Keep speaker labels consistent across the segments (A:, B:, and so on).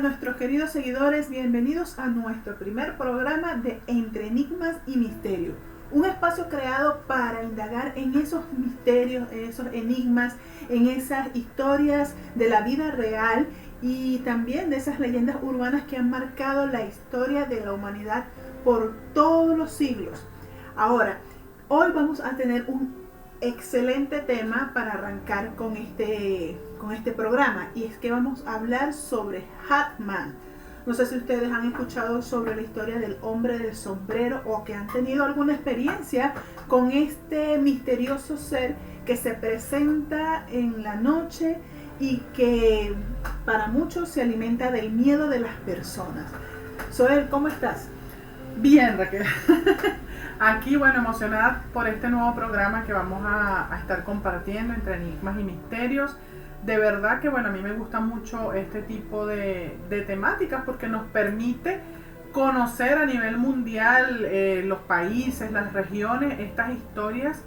A: Nuestros queridos seguidores, bienvenidos a nuestro primer programa de Entre Enigmas y Misterios, un espacio creado para indagar en esos misterios, en esos enigmas, en esas historias de la vida real y también de esas leyendas urbanas que han marcado la historia de la humanidad por todos los siglos. Ahora, hoy vamos a tener un excelente tema para arrancar con este programa, y es que vamos a hablar sobre Hat-Man. No sé si ustedes han escuchado sobre la historia del hombre del sombrero o que han tenido alguna experiencia con este misterioso ser que se presenta en la noche y que para muchos se alimenta del miedo de las personas. Soel, ¿cómo estás?
B: Bien, Raquel. Aquí, bueno, emocionada por este nuevo programa que vamos a estar compartiendo entre enigmas y misterios. De verdad que, bueno, a mí me gusta mucho este tipo de temáticas porque nos permite conocer a nivel mundial los países, las regiones, estas historias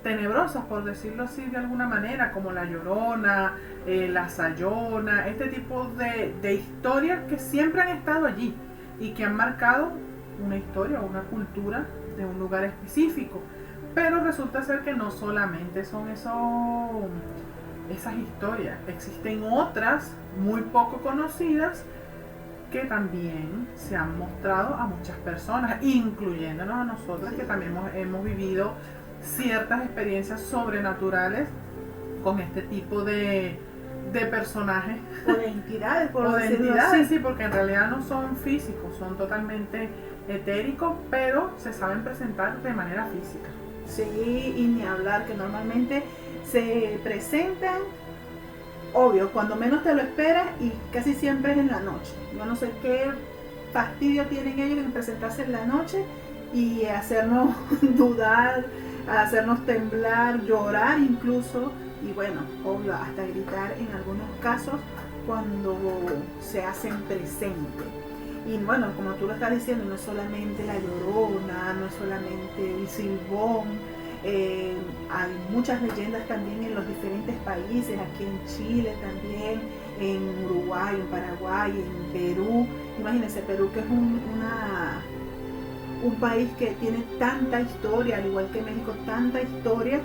B: tenebrosas, por decirlo así de alguna manera, como la Llorona, la Sayona, este tipo de historias que siempre han estado allí y que han marcado una historia o una cultura de un lugar específico. Pero resulta ser que no solamente son esas historias, existen otras muy poco conocidas que también se han mostrado a muchas personas, incluyéndonos a nosotros, que también hemos vivido ciertas experiencias sobrenaturales con este tipo de personajes
A: o de entidades,
B: sí, porque en realidad no son físicos, son totalmente etéricos, pero se saben presentar de manera física.
A: Sí, y ni hablar, que normalmente se presentan, obvio, cuando menos te lo esperas, y casi siempre es en la noche. Yo no sé qué fastidio tienen ellos en presentarse en la noche y hacernos dudar, hacernos temblar, llorar incluso, y bueno, obvio, hasta gritar en algunos casos cuando se hacen presentes. Y bueno, como tú lo estás diciendo, no es solamente la Llorona, no es solamente el Silbón, hay muchas leyendas también en los diferentes países, aquí en Chile también, en Uruguay, en Paraguay, en Perú. Imagínense, Perú, que es un país que tiene tanta historia, al igual que México, tanta historia.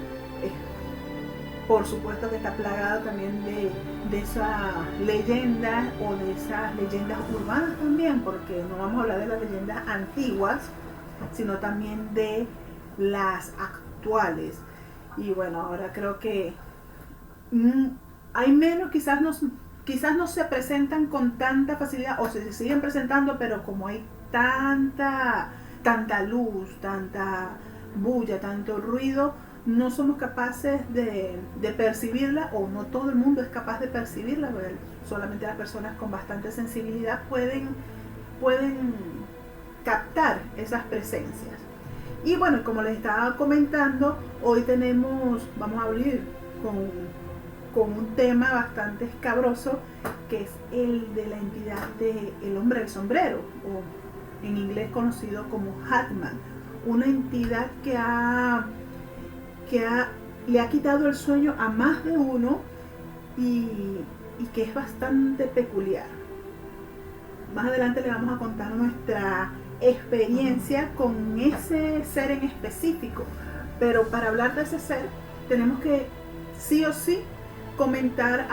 A: Por supuesto que está plagado también de esas leyendas o de esas leyendas urbanas también, porque no vamos a hablar de las leyendas antiguas, sino también de las actuales. Y bueno, ahora creo que hay menos, quizás no se presentan con tanta facilidad, o se siguen presentando, pero como hay tanta luz, tanta bulla, tanto ruido, no somos capaces de percibirla, o no todo el mundo es capaz de percibirla, solamente las personas con bastante sensibilidad pueden captar esas presencias. Y bueno, como les estaba comentando, hoy vamos a abrir con un tema bastante escabroso, que es el de la entidad del hombre del sombrero, o en inglés conocido como Hat-Man, una entidad que le ha quitado el sueño a más de uno y que es bastante peculiar. Más adelante le vamos a contar nuestra experiencia con ese ser en específico, pero para hablar de ese ser tenemos que sí o sí comentar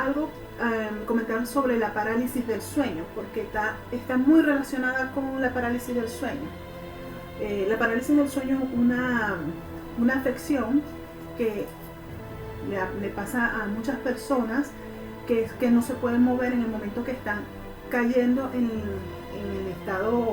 A: sobre la parálisis del sueño, porque está muy relacionada con la parálisis del sueño. La parálisis del sueño es una afección que le pasa a muchas personas, que es que no se pueden mover en el momento que están cayendo en el estado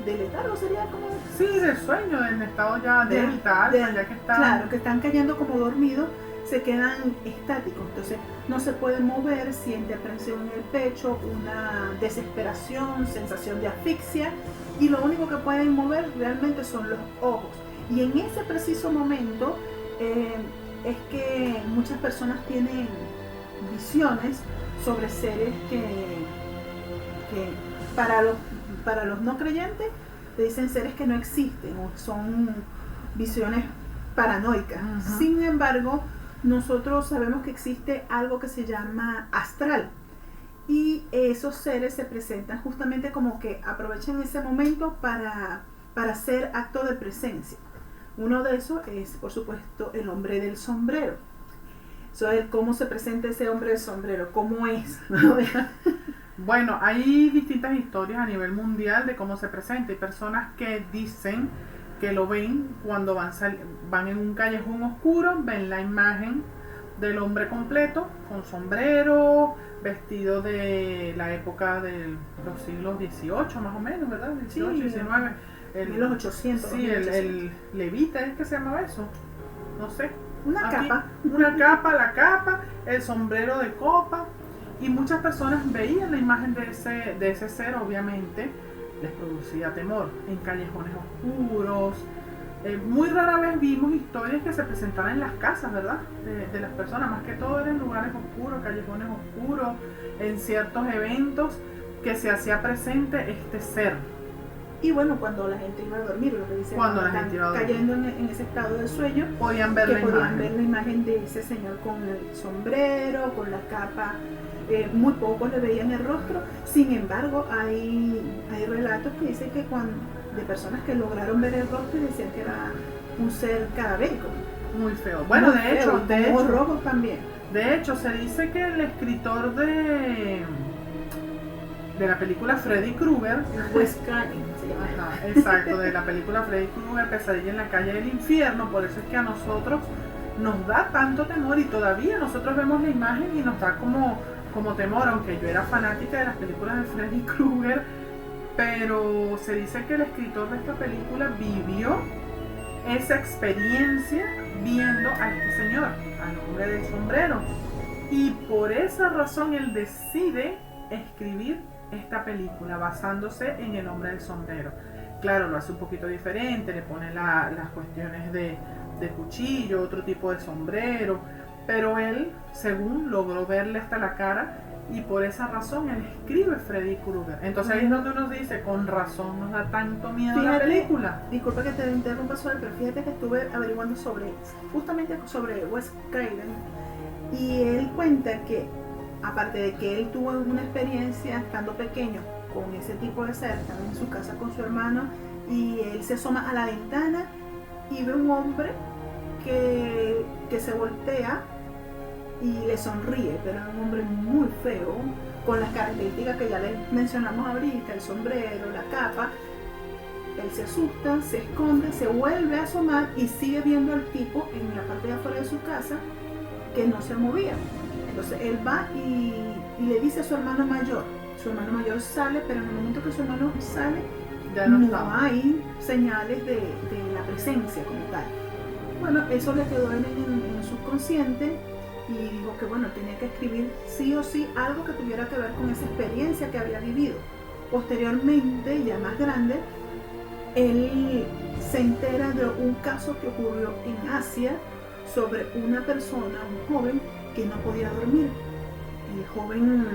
A: de letargo, sería como...
B: Sí, del sueño, en estado ya de ya que están...
A: Claro, que están cayendo como dormidos, se quedan estáticos, entonces no se pueden mover, siente presión en el pecho, una desesperación, sensación de asfixia, y lo único que pueden mover realmente son los ojos. Y en ese preciso momento es que muchas personas tienen visiones sobre seres que para los no creyentes te dicen seres que no existen o son visiones paranoicas.
B: Ajá.
A: Sin embargo, nosotros sabemos que existe algo que se llama astral y esos seres se presentan justamente como que aprovechan ese momento para hacer acto de presencia. Uno de esos es, por supuesto, el hombre del sombrero. Eso es cómo se presenta ese hombre del sombrero, cómo es.
B: Bueno, hay distintas historias a nivel mundial de cómo se presenta. Hay personas que dicen que lo ven cuando van en un callejón oscuro, ven la imagen del hombre completo, con sombrero, vestido de la época de los siglos XVIII más o menos, ¿verdad? 18,
A: Sí,
B: 19.
A: Los 800.
B: Sí, el levita, ¿es que se llamaba eso? No sé.
A: Una
B: Aquí,
A: capa.
B: Una capa, la capa, el sombrero de copa. Y muchas personas veían la imagen de ese ser, obviamente, les producía temor en callejones oscuros. Muy rara vez vimos historias que se presentaran en las casas, ¿verdad? De las personas, más que todo eran lugares oscuros, callejones oscuros, en ciertos eventos que se hacía presente este ser.
A: Y bueno, cuando la gente iba a dormir, lo que dicen,
B: Cuando la gente iba a dormir,
A: cayendo en ese estado de sueño,
B: podían ver
A: la imagen de ese señor con el sombrero, con la capa. Muy pocos le veían el rostro. Sin embargo, hay relatos que dicen que de personas que lograron ver el rostro y decían que era un ser cadavérico.
B: Muy feo. Bueno,
A: muy feo, de hecho, rojos también.
B: De hecho, se dice que el escritor de la película Freddy Krueger,
A: Wes Craven se llama.
B: Ajá, exacto, de la película Freddy Krueger, Pesadilla en la calle del infierno. Por eso es que a nosotros nos da tanto temor y todavía nosotros vemos la imagen y nos da como temor, aunque yo era fanática de las películas de Freddy Krueger, pero se dice que el escritor de esta película vivió esa experiencia viendo a este señor, al hombre del sombrero, y por esa razón él decide escribir esta película basándose en el hombre del sombrero. Claro, lo hace un poquito diferente, le pone las cuestiones de cuchillo, otro tipo de sombrero, pero él, según, logró verle hasta la cara y por esa razón él escribe Freddy Krueger. Entonces ahí es donde uno dice, con razón nos da tanto miedo la película.
A: Disculpa que te interrumpa, pero fíjate que estuve averiguando justamente sobre Wes Craven, y él cuenta que aparte de que él tuvo una experiencia estando pequeño con ese tipo de ser, estaba en su casa con su hermano y él se asoma a la ventana y ve un hombre que se voltea y le sonríe, pero es un hombre muy feo, con las características que ya les mencionamos ahorita, el sombrero, la capa. Él se asusta, se esconde, se vuelve a asomar y sigue viendo al tipo en la parte de afuera de su casa que no se movía. Entonces él va y le dice a su hermano mayor. Su hermano mayor sale, pero en el momento que su hermano sale,
B: ya
A: no
B: hay
A: señales de la presencia como tal. Bueno, eso le quedó en el subconsciente y dijo que bueno, tenía que escribir sí o sí algo que tuviera que ver con esa experiencia que había vivido. Posteriormente, ya más grande, él se entera de un caso que ocurrió en Asia sobre una persona, un joven, que no podía dormir. El joven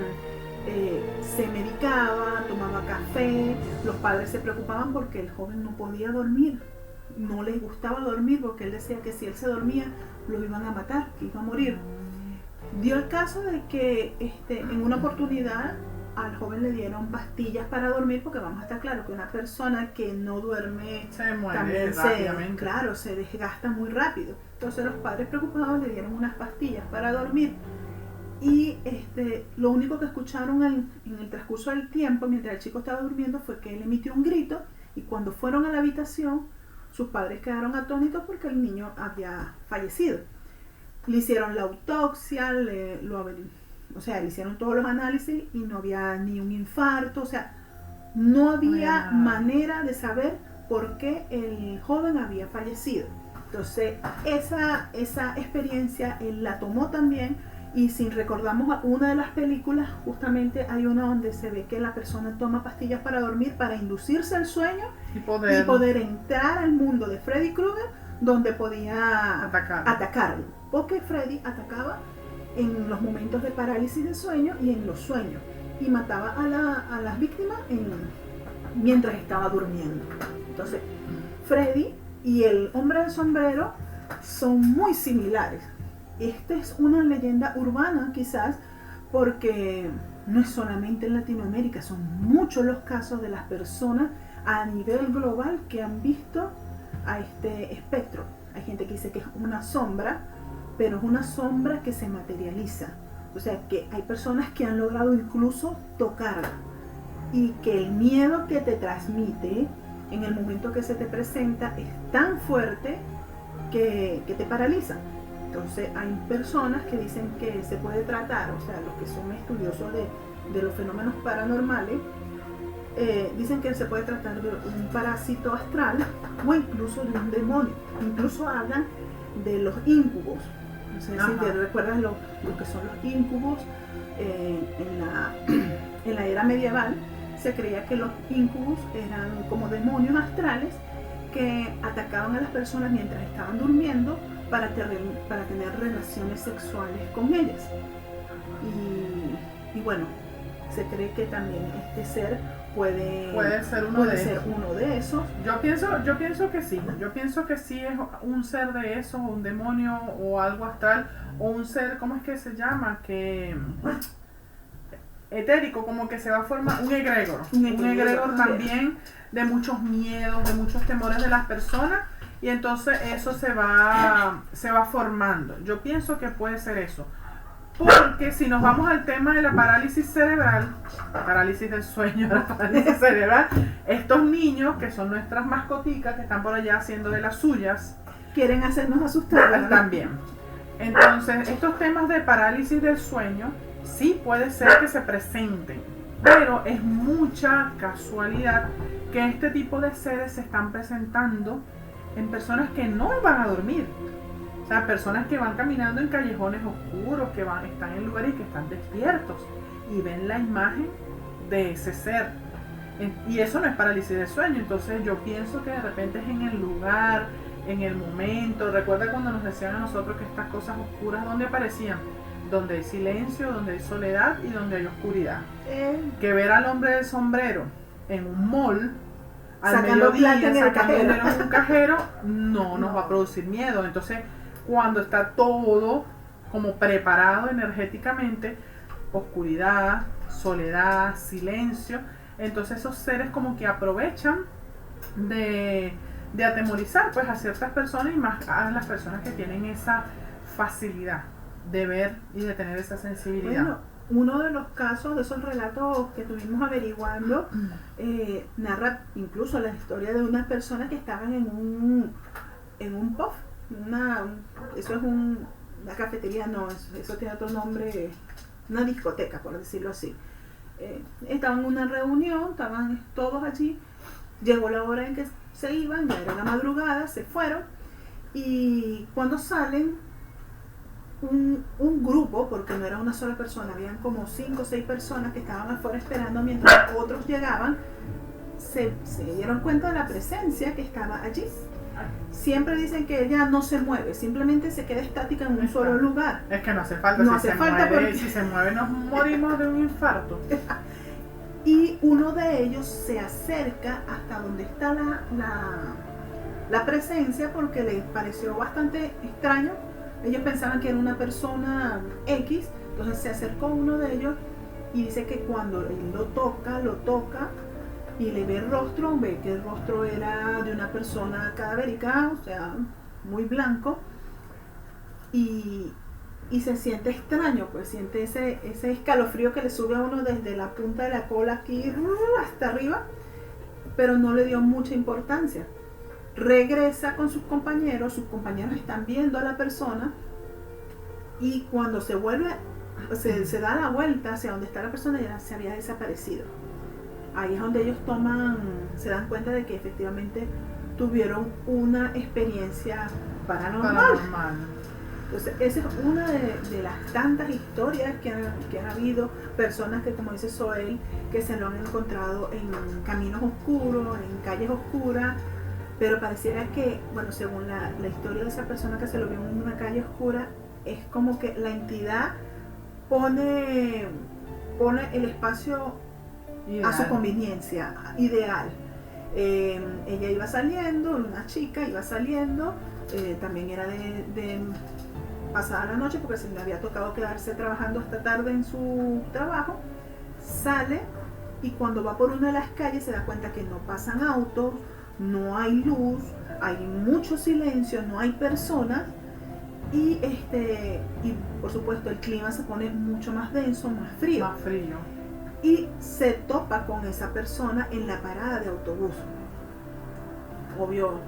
A: se medicaba, tomaba café, los padres se preocupaban porque el joven no podía dormir, no les gustaba dormir porque él decía que si él se dormía lo iban a matar, que iba a morir. Dio el caso de que en una oportunidad al joven le dieron pastillas para dormir, porque vamos a estar claros que una persona que no duerme
B: se muere
A: también
B: rápidamente.
A: se desgasta muy rápido. Entonces los padres preocupados le dieron unas pastillas para dormir y lo único que escucharon en el transcurso del tiempo mientras el chico estaba durmiendo fue que él emitió un grito, y cuando fueron a la habitación sus padres quedaron atónitos porque el niño había fallecido. Le hicieron la autopsia, le hicieron todos los análisis y no había ni un infarto, o sea, no había manera de saber por qué el joven había fallecido. Entonces, esa experiencia él la tomó también, y si recordamos una de las películas, justamente hay una donde se ve que la persona toma pastillas para dormir para inducirse al sueño y poder entrar al mundo de Freddy Krueger, donde podía atacarlo, porque Freddy atacaba en los momentos de parálisis de sueño y en los sueños, y mataba a las víctimas mientras estaba durmiendo. Entonces, Freddy y el hombre del sombrero son muy similares. Esta es una leyenda urbana quizás, porque no es solamente en Latinoamérica, son muchos los casos de las personas a nivel global que han visto a este espectro. Hay gente que dice que es una sombra, pero es una sombra que se materializa. O sea, que hay personas que han logrado incluso tocarla, y que el miedo que te transmite en el momento que se te presenta es tan fuerte que te paraliza. Entonces hay personas que dicen que se puede tratar, o sea, los que son estudiosos de los fenómenos paranormales, dicen que se puede tratar de un parásito astral o incluso de un demonio. Incluso hablan de los incubos. No sé si te recuerdas lo que son los incubos. En la era medieval se creía que los incubos eran como demonios astrales que atacaban a las personas mientras estaban durmiendo para tener relaciones sexuales con ellas. Y bueno, se cree que también este ser puede ser uno de esos.
B: Yo pienso que sí. Yo pienso que sí es un ser de esos, un demonio o algo astral, o un ser, ¿cómo es que se llama? Etérico, como que se va a formar un egregor. Un egregor también de muchos miedos, de muchos temores de las personas, y entonces eso se va formando. Yo pienso que puede ser eso. Porque si nos vamos al tema de la parálisis cerebral, la parálisis del sueño, la parálisis cerebral, estos niños que son nuestras mascoticas, que están por allá haciendo de las suyas,
A: quieren hacernos asustar
B: también. Entonces, estos temas de parálisis del sueño sí puede ser que se presenten, pero es mucha casualidad que este tipo de seres se están presentando en personas que no van a dormir. O sea, personas que van caminando en callejones oscuros, que están en lugares que están despiertos y ven la imagen de ese ser. Y eso no es parálisis de sueño. Entonces yo pienso que de repente es en el lugar, en el momento. Recuerda cuando nos decían a nosotros que estas cosas oscuras, ¿dónde aparecían? Donde hay silencio, donde hay soledad y donde hay oscuridad. Que ver al hombre del sombrero en un mall al mediodía sacando dinero en un cajero no nos va a producir miedo. Entonces, cuando está todo como preparado energéticamente, oscuridad, soledad, silencio, entonces esos seres como que aprovechan de atemorizar pues a ciertas personas, y más a las personas que tienen esa facilidad de ver y de tener esa sensibilidad.
A: Bueno, uno de los casos de esos relatos que estuvimos averiguando narra incluso la historia de unas personas que estaban en un pub. Eso es una cafetería, no, eso tiene otro nombre, una discoteca, por decirlo así. Estaban en una reunión, estaban todos allí, llegó la hora en que se iban, ya era la madrugada, se fueron, y cuando salen, un grupo, porque no era una sola persona, habían como 5 o 6 personas que estaban afuera esperando mientras otros llegaban, se dieron cuenta de la presencia que estaba allí. Siempre dicen que ella no se mueve, simplemente se queda estática en un solo lugar.
B: Es que no hace falta,
A: no hace falta porque
B: si se mueve nos morimos de un infarto.
A: Y uno de ellos se acerca hasta donde está la presencia, porque les pareció bastante extraño. Ellos pensaban que era una persona X, entonces se acercó uno de ellos y dice que cuando él lo toca y le ve el rostro, ve que el rostro era de una persona cadavérica, o sea, muy blanco, y se siente extraño, pues siente ese escalofrío que le sube a uno desde la punta de la cola aquí hasta arriba, pero no le dio mucha importancia. Regresa con sus compañeros están viendo a la persona, y cuando se se da la vuelta hacia donde está la persona, ya se había desaparecido. Ahí es donde ellos se dan cuenta de que efectivamente tuvieron una experiencia paranormal. Entonces, esa es una de las tantas historias que han habido, personas que, como dice Zoel, que se lo han encontrado en caminos oscuros, en calles oscuras, pero pareciera que, bueno, según la historia de esa persona que se lo vio en una calle oscura, es como que la entidad pone el espacio a su conveniencia, ideal. Ella iba saliendo, una chica iba saliendo, también era de pasada la noche porque se le había tocado quedarse trabajando hasta tarde en su trabajo. Sale y cuando va por una de las calles se da cuenta que no pasan autos, no hay luz, hay mucho silencio, no hay personas y por supuesto el clima se pone mucho más denso, más frío. Y se topa con esa persona en la parada de autobús. Obvio,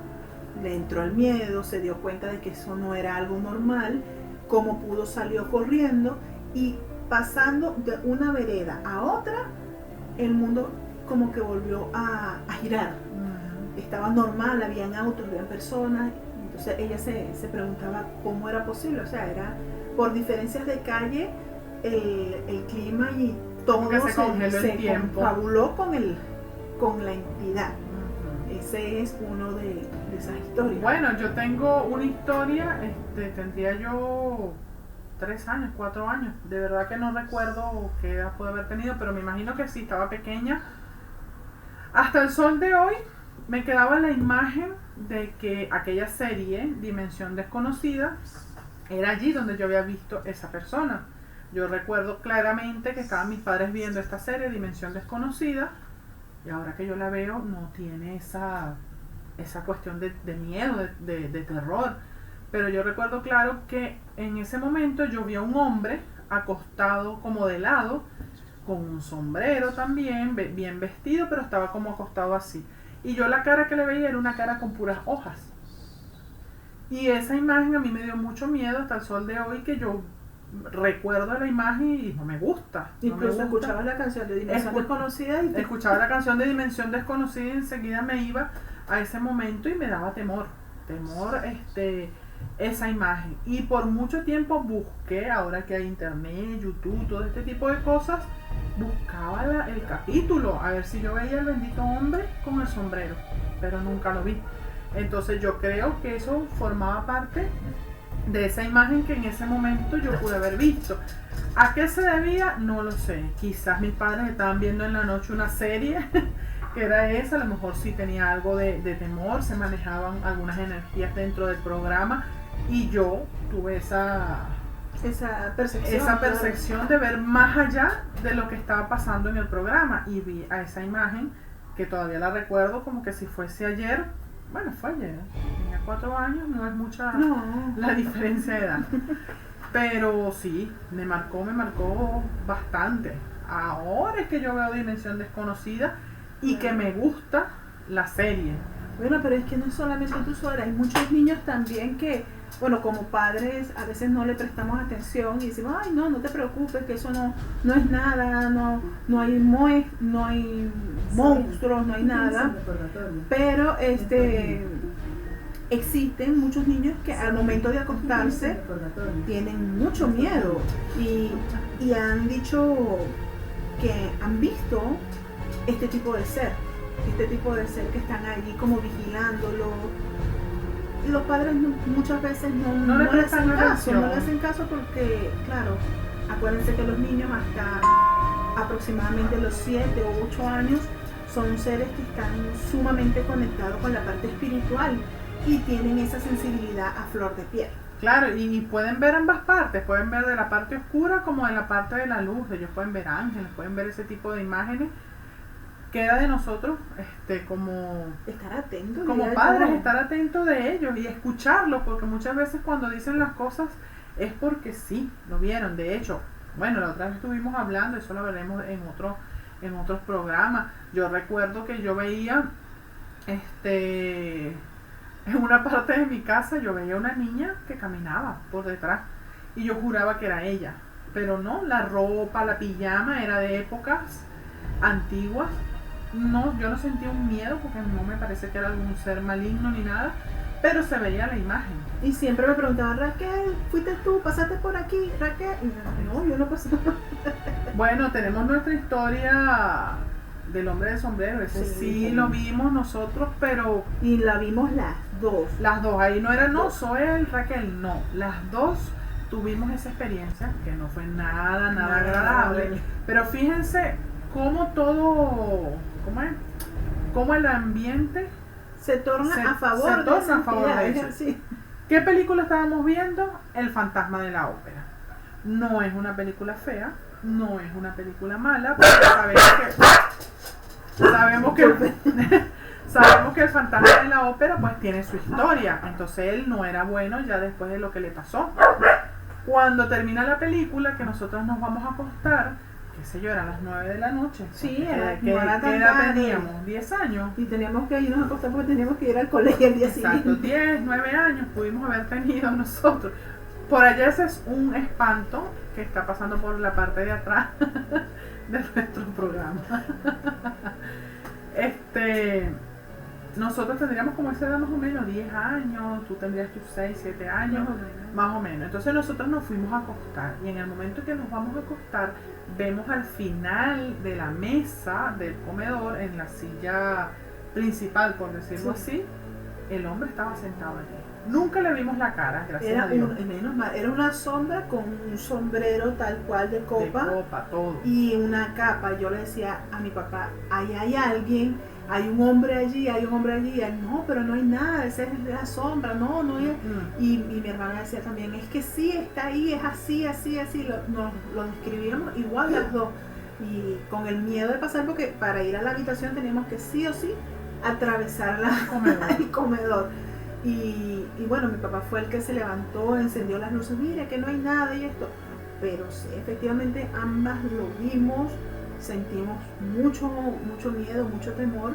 A: le entró el miedo, se dio cuenta de que eso no era algo normal. Como pudo, salió corriendo y pasando de una vereda a otra, el mundo como que volvió a girar. Estaba normal, habían autos, habían personas. Entonces ella se preguntaba cómo era posible. O sea, era por diferencias de calle, el clima y todo se confabuló con la entidad. Ese es uno de esas historias.
B: Bueno, yo tengo una historia, tendría yo 3 años, 4 años. De verdad que no recuerdo qué edad pude haber tenido, pero me imagino que sí, estaba pequeña. Hasta el sol de hoy me quedaba la imagen de que aquella serie, Dimensión Desconocida, era allí donde yo había visto esa persona. Yo recuerdo claramente que estaban mis padres viendo esta serie, Dimensión Desconocida, y ahora que yo la veo no tiene esa cuestión de miedo, de terror. Pero yo recuerdo claro que en ese momento yo vi a un hombre acostado como de lado, con un sombrero también, bien vestido, pero estaba como acostado así. Y yo la cara que le veía era una cara con puras hojas. Y esa imagen a mí me dio mucho miedo hasta el sol de hoy, que yo recuerdo la imagen y no me gusta.
A: Incluso escuchaba la canción de Dimensión Desconocida y
B: escuchaba la canción de Dimensión Desconocida y enseguida me iba a ese momento y me daba temor esa imagen. Y por mucho tiempo busqué, ahora que hay internet, YouTube, todo este tipo de cosas, buscaba el capítulo a ver si yo veía al bendito hombre con el sombrero, pero nunca lo vi. Entonces yo creo que eso formaba parte de esa imagen que en ese momento yo pude haber visto. ¿A qué se debía? No lo sé. Quizás mis padres estaban viendo en la noche una serie que era esa, a lo mejor sí tenía algo de temor, se manejaban algunas energías dentro del programa y yo tuve esa percepción de ver más allá de lo que estaba pasando en el programa y vi a esa imagen que todavía la recuerdo como que si fuese ayer. Bueno, fue ayer, tenía 4 años, no es mucha la diferencia de edad. Pero sí, me marcó bastante. Ahora es que yo veo Dimensión Desconocida y que me gusta la serie.
A: Bueno, pero es que no es solamente tú sola, hay muchos niños también que, bueno, como padres a veces no le prestamos atención y decimos, ay, no te preocupes, que eso no es nada, no hay monstruos, no hay nada. Pero existen muchos niños que al momento de acostarse tienen mucho miedo y han dicho que han visto este tipo de ser que están allí como vigilándolo. Los padres muchas veces no le hacen caso porque, claro, acuérdense que los niños hasta aproximadamente los 7 o 8 años son seres que están sumamente conectados con la parte espiritual y tienen esa sensibilidad a flor de piel.
B: Claro, y pueden ver ambas partes, pueden ver de la parte oscura como de la parte de la luz, ellos pueden ver ángeles, pueden ver ese tipo de imágenes. Queda de nosotros como
A: estar atentos,
B: como padres, estar atentos de ellos y escucharlos, porque muchas veces cuando dicen las cosas es porque sí, lo vieron. De hecho, bueno, la otra vez estuvimos hablando, eso lo veremos en otros programas. Yo recuerdo que yo veía en una parte de mi casa, yo veía una niña que caminaba por detrás y yo juraba que era ella, pero no, la ropa, la pijama era de épocas antiguas. No, yo no sentía un miedo porque no me parece que era algún ser maligno ni nada, pero se veía la imagen.
A: Y siempre me preguntaban, Raquel, ¿fuiste tú? ¿Pasaste por aquí? Raquel, no, yo no pasé.
B: Bueno, tenemos nuestra historia del hombre de sombrero, ese sí lo vimos nosotros, pero...
A: Y la vimos las dos.
B: Las dos, ahí no era, no, soy el Raquel, no, las dos tuvimos esa experiencia, que no fue nada agradable, pero fíjense cómo todo, cómo el ambiente
A: se torna a favor
B: de eso.
A: Sí.
B: ¿Qué película estábamos viendo? El fantasma de la ópera. No es una película fea, no es una película mala, porque sabemos que el fantasma de la ópera pues tiene su historia. Entonces él no era bueno ya después de lo que le pasó. Cuando termina la película, que nosotros nos vamos a acostar, qué sé yo, eran las 9 de la noche.
A: Sí,
B: ¿Qué edad teníamos? 10 años.
A: Y teníamos que irnos a acostar porque teníamos que ir al colegio el día siguiente.
B: Exacto, 10, 9 años pudimos haber tenido nosotros. Por allá ese es un espanto que está pasando por la parte de atrás de nuestro programa. Nosotros tendríamos como esa edad más o menos, 10 años, tú tendrías tus 6, 7 años, más o menos. Entonces nosotros nos fuimos a acostar y en el momento que nos vamos a acostar, vemos al final de la mesa del comedor, en la silla principal, por decirlo así, el hombre estaba sentado allí. Nunca le vimos la cara, gracias a Dios.
A: Menos mal, era una sombra con un sombrero tal cual de copa,
B: todo.
A: Y una capa. Yo le decía a mi papá, ahí hay alguien, hay un hombre allí, y él, no, pero no hay nada, esa es la sombra, no hay. Y mi hermana decía también, es que sí, está ahí, es así, lo describíamos igual las dos. Y con el miedo de pasar, porque para ir a la habitación teníamos que sí o sí atravesar el comedor. Y bueno, mi papá fue el que se levantó, encendió las luces, mire que no hay nada y esto. Pero sí, efectivamente ambas lo vimos, sentimos mucho miedo, mucho temor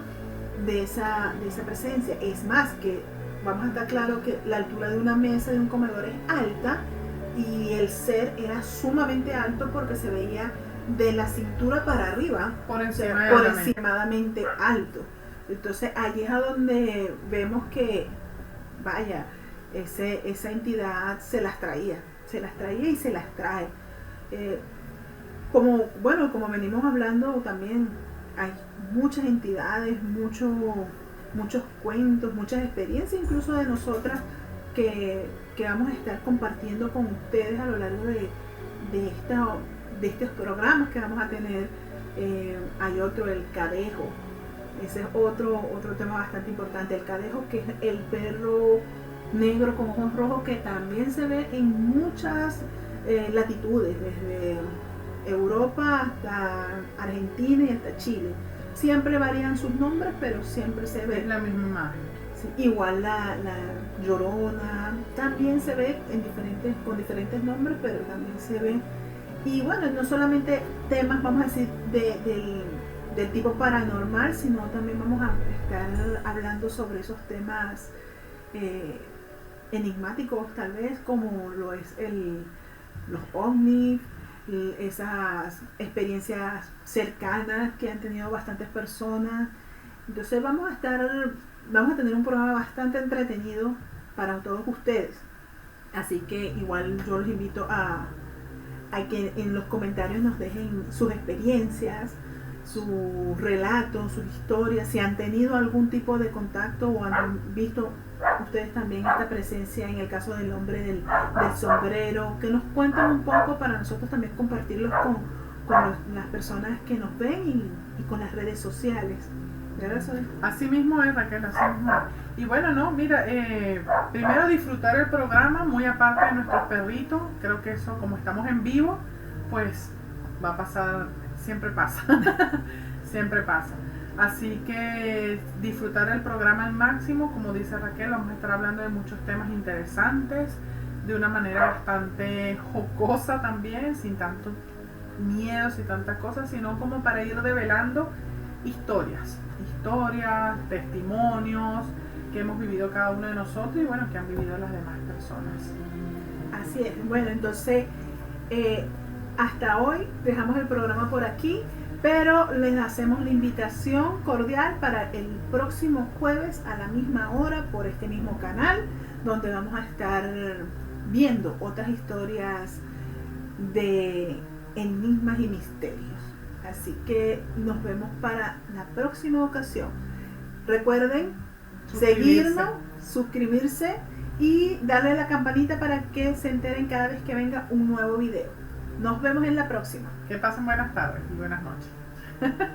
A: de esa presencia. Es más, que vamos a estar claros que la altura de una mesa de un comedor es alta y el ser era sumamente alto porque se veía de la cintura para arriba, por encimadamente alto. Entonces allí es a donde vemos que vaya, esa entidad se las traía y se las trae. Como venimos hablando también, hay muchas entidades, muchos cuentos, muchas experiencias incluso de nosotras que vamos a estar compartiendo con ustedes a lo largo de estos programas que vamos a tener. Hay otro, el cadejo. Ese es otro tema bastante importante, el cadejo, que es el perro negro con ojos rojos, que también se ve en muchas latitudes, desde Europa hasta Argentina y hasta Chile. Siempre varían sus nombres, pero siempre se ve.
B: Es la misma imagen.
A: Sí, igual la llorona también se ve con diferentes nombres, pero también se ve. Y bueno, no solamente temas, vamos a decir, del tipo paranormal, sino también vamos a estar hablando sobre esos temas enigmáticos, tal vez, como lo es los ovnis, esas experiencias cercanas que han tenido bastantes personas. Entonces vamos a tener un programa bastante entretenido para todos ustedes. Así que igual yo los invito a que en los comentarios nos dejen sus experiencias, sus relatos, sus historias, si han tenido algún tipo de contacto o han visto ustedes también esta presencia, en el caso del hombre del sombrero, que nos cuenten un poco para nosotros también compartirlos con las personas que nos ven y con las redes sociales. ¿Verdad?
B: Así mismo es, Raquel, así mismo. Y bueno, no, mira, primero disfrutar el programa, muy aparte de nuestros perritos. Creo que eso, como estamos en vivo, pues va a pasar, siempre pasa. Siempre pasa. Así que disfrutar el programa al máximo. Como dice Raquel, vamos a estar hablando de muchos temas interesantes, de una manera bastante jocosa también, sin tantos miedos y tantas cosas, sino como para ir develando historias, testimonios que hemos vivido cada uno de nosotros y bueno, que han vivido las demás personas.
A: Así es. Bueno, entonces hasta hoy dejamos el programa por aquí, pero les hacemos la invitación cordial para el próximo jueves a la misma hora por este mismo canal, donde vamos a estar viendo otras historias de enigmas y misterios. Así que nos vemos para la próxima ocasión. Recuerden seguirnos, suscribirse y darle a la campanita para que se enteren cada vez que venga un nuevo video. Nos vemos en la próxima.
B: Que pasen buenas tardes y buenas noches.